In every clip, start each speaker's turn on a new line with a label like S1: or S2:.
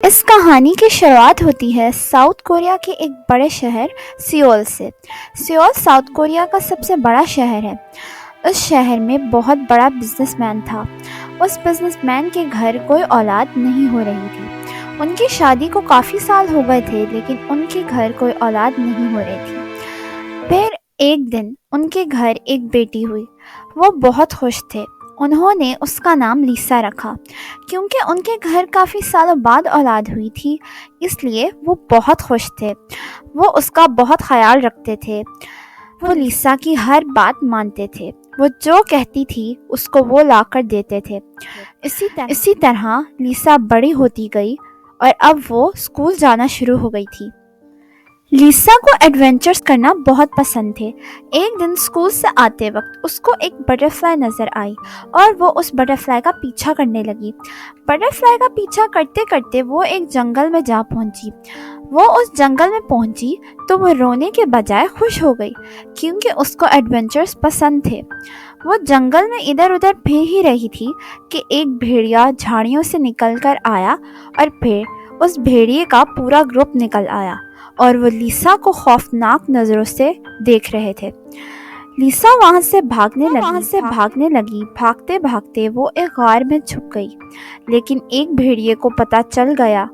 S1: اس کہانی کی شروعات ہوتی ہے ساؤتھ کوریا کے ایک بڑے شہر سیول سے۔ سیول ساؤتھ کوریا کا سب سے بڑا شہر ہے۔ اس شہر میں بہت بڑا بزنس مین تھا۔ اس بزنس مین کے گھر کوئی اولاد نہیں ہو رہی تھی۔ ان کی شادی کو کافی سال ہو گئے تھے لیکن ان کے گھر کوئی اولاد نہیں ہو رہی تھی۔ پھر ایک دن ان کے گھر ایک بیٹی ہوئی۔ وہ بہت خوش تھے۔ انہوں نے اس کا نام لیسا رکھا۔ کیونکہ ان کے گھر کافی سالوں بعد اولاد ہوئی تھی اس لیے وہ بہت خوش تھے۔ وہ اس کا بہت خیال رکھتے تھے۔ وہ لیسا کی ہر بات مانتے تھے۔ وہ جو کہتی تھی اس کو وہ لا کر دیتے تھے۔ اسی طرح لیسا بڑی ہوتی گئی اور اب وہ اسکول جانا شروع ہو گئی تھی۔ لیسا کو ایڈونچرز کرنا بہت پسند تھے۔ ایک دن اسکول سے آتے وقت اس کو ایک بٹر فلائی نظر آئی اور وہ اس بٹر فلائی کا پیچھا کرنے لگی۔ بٹر فلائی کا پیچھا کرتے کرتے وہ ایک جنگل میں جا پہنچی۔ وہ اس جنگل میں پہنچی تو وہ رونے کے بجائے خوش ہو گئی کیونکہ اس کو ایڈونچرز پسند تھے۔ وہ جنگل میں ادھر ادھر پھر ہی رہی تھی کہ ایک بھیڑیا جھاڑیوں سے نکل کر آیا اور پھر اس بھیڑیے کا پورا گروپ نکل آیا اور وہ لیسا کو خوفناک نظروں سے دیکھ رہے تھے۔ لیسا وہاں سے بھاگنے لگی۔ بھاگتے بھاگتے وہ ایک غار میں چھپ گئی لیکن ایک بھیڑیے کو پتہ چل گیا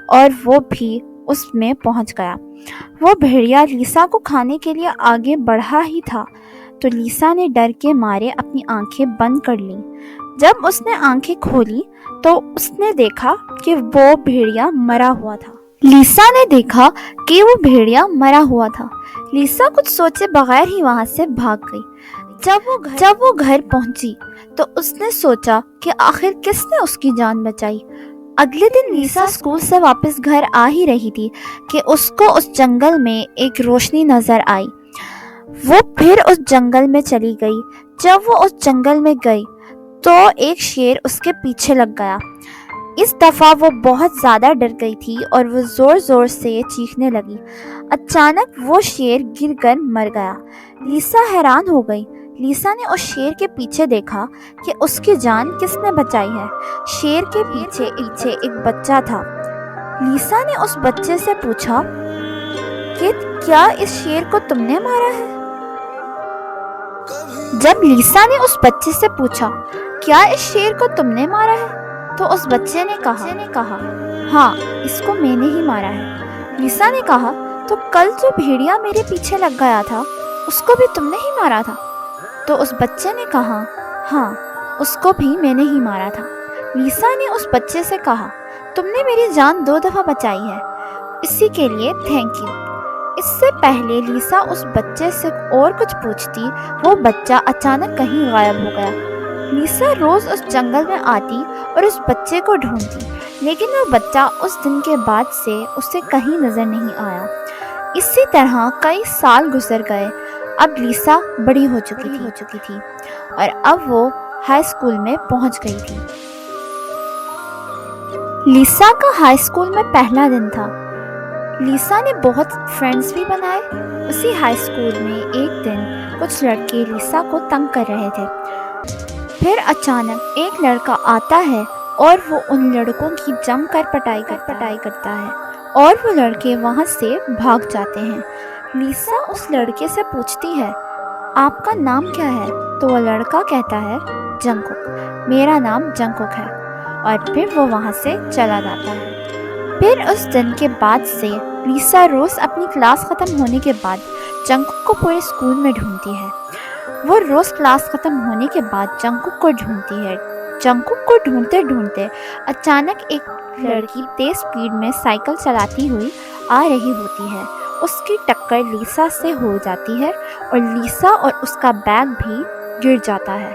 S1: اور وہ بھی اس میں پہنچ گیا۔ وہ بھیڑیا لیسا کو کھانے کے لیے آگے بڑھا ہی تھا تو لیسا نے ڈر کے مارے اپنی آنکھیں بند کر لیں۔ جب اس نے آنکھیں کھولی تو اس نے دیکھا کہ وہ بھیڑیا مرا ہوا تھا۔ لیسا کچھ سوچے بغیر ہی وہاں سے بھاگ گئی۔ جب وہ گھر پہنچی تو اس نے سوچا کہ آخر کس نے اس کی جان بچائی۔ اگلے دن لیسا اسکول سے واپس گھر آ ہی رہی تھی کہ اس کو اس جنگل میں ایک روشنی نظر آئی۔ وہ پھر اس جنگل میں چلی گئی۔ جب وہ اس جنگل میں گئی تو ایک شیر اس کے پیچھے لگ گیا۔ اس دفعہ وہ بہت زیادہ ڈر گئی تھی اور وہ زور زور سے چیخنے لگی۔ اچانک وہ شیر گر کر مر گیا۔ لیسا حیران ہو گئی۔ لیسا نے اس شیر کے پیچھے دیکھا کہ اس کی جان کس نے بچائی ہے۔ شیر کے پیچھے ایک بچہ تھا۔ لیسا نے اس بچے سے پوچھا کہ کیا اس شیر کو تم نے مارا ہے؟ جب لیسا نے اس بچے سے پوچھا کیا اس شیر کو تم نے مارا ہے تو اس بچے نے کہا ہاں اس کو میں نے ہی مارا ہے۔ لیسا نے کہا تو کل جو بھیڑیا میرے پیچھے لگ گیا تھا اس کو بھی تم نے ہی مارا تھا؟ تو اس بچے نے کہا ہاں اس کو بھی میں نے ہی مارا تھا۔ لیسا نے اس بچے سے کہا تم نے میری جان 2 دفعہ بچائی ہے، اسی کے لیے تھینک یو۔ اس سے پہلے لیسا اس بچے سے اور کچھ پوچھتی وہ بچہ اچانک کہیں غائب ہو گیا۔ لیسا روز اس جنگل میں آتی اور اس بچے کو ڈھونڈتی لیکن وہ بچہ اس دن کے بعد سے اسے کہیں نظر نہیں آیا۔ اسی طرح کئی سال گزر گئے۔ اب لیسا بڑی ہو چکی تھی اور اب وہ ہائی اسکول میں پہنچ گئی تھی۔ لیسا کا ہائی اسکول میں پہلا دن تھا۔ لیسا نے بہت فرینڈز بھی بنائے۔ اسی ہائی اسکول میں ایک دن کچھ لڑکے لیسا کو تنگ کر رہے تھے۔ پھر اچانک ایک لڑکا آتا ہے اور وہ ان لڑکوں کی جم کر پٹائی کرتا ہے اور وہ لڑکے وہاں سے بھاگ جاتے ہیں۔ لیسا اس لڑکے سے پوچھتی ہے آپ کا نام کیا ہے؟ تو وہ لڑکا کہتا ہے جنگکوک، میرا نام جنگکوک ہے، اور پھر وہ وہاں سے چلا جاتا ہے۔ پھر اس دن کے بعد سے لیسا روز اپنی کلاس ختم ہونے کے بعد جنگکوک کو پورے اسکول میں ڈھونڈتی ہے۔ وہ روز کلاس ختم ہونے کے بعد جنگکوک کو ڈھونڈتی ہے۔ جنگکوک کو ڈھونڈتے ڈھونڈتے اچانک ایک لڑکی تیز سپیڈ میں سائیکل چلاتی ہوئی آ رہی ہوتی ہے۔ اس کی ٹکر لیسا سے ہو جاتی ہے اور لیسا اور اس کا بیگ بھی گر جاتا ہے۔